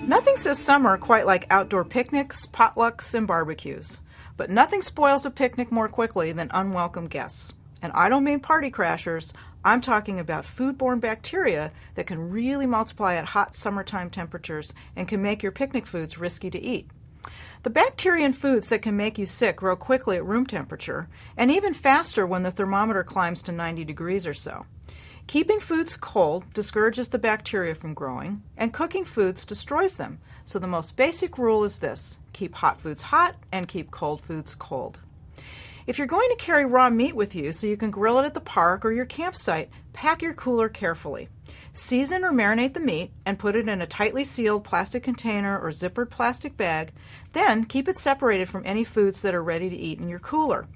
Nothing says summer quite like outdoor picnics, potlucks, and barbecues. But nothing spoils a picnic more quickly than unwelcome guests. And I don't mean party crashers. I'm talking about foodborne bacteria that can really multiply at hot summertime temperatures and can make your picnic foods risky to eat. The bacteria in foods that can make you sick grow quickly at room temperature, and even faster when the thermometer climbs to 90 degrees or so. Keeping foods cold discourages the bacteria from growing, and cooking foods destroys them. So the most basic rule is this: keep hot foods hot and keep cold foods cold. If you're going to carry raw meat with you so you can grill it at the park or your campsite, pack your cooler carefully. Season or marinate the meat and put it in a tightly sealed plastic container or zippered plastic bag. Then keep it separated from any foods that are ready to eat in your cooler.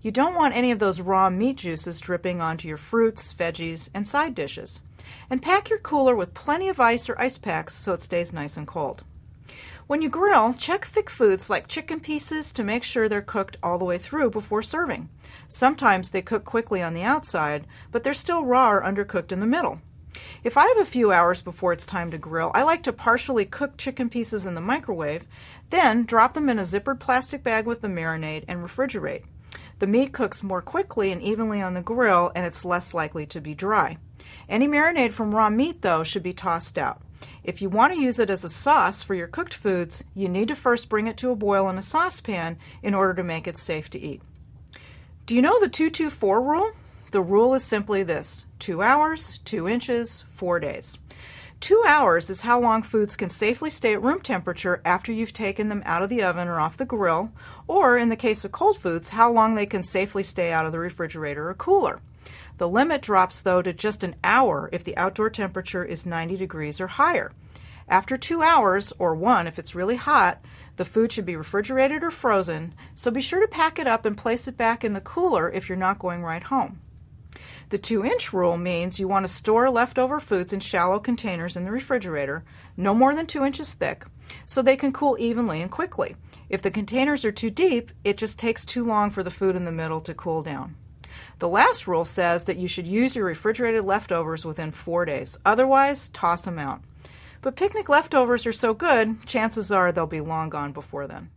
You don't want any of those raw meat juices dripping onto your fruits, veggies, and side dishes. And pack your cooler with plenty of ice or ice packs so it stays nice and cold. When you grill, check thick foods like chicken pieces to make sure they're cooked all the way through before serving. Sometimes they cook quickly on the outside, but they're still raw or undercooked in the middle. If I have a few hours before it's time to grill, I like to partially cook chicken pieces in the microwave, then drop them in a zippered plastic bag with the marinade and refrigerate. The meat cooks more quickly and evenly on the grill, and it's less likely to be dry. Any marinade from raw meat, though, should be tossed out. If you want to use it as a sauce for your cooked foods, you need to first bring it to a boil in a saucepan in order to make it safe to eat. Do you know the 2-2-4 rule? The rule is simply this: 2 hours, 2 inches, 4 days. 2 hours is how long foods can safely stay at room temperature after you've taken them out of the oven or off the grill, or in the case of cold foods, how long they can safely stay out of the refrigerator or cooler. The limit drops, though, to just an hour if the outdoor temperature is 90 degrees or higher. After 2 hours, or 1 if it's really hot, the food should be refrigerated or frozen, so be sure to pack it up and place it back in the cooler if you're not going right home. The 2-inch rule means you want to store leftover foods in shallow containers in the refrigerator, no more than 2 inches thick, so they can cool evenly and quickly. If the containers are too deep, it just takes too long for the food in the middle to cool down. The last rule says that you should use your refrigerated leftovers within 4 days. Otherwise, toss them out. But picnic leftovers are so good, chances are they'll be long gone before then.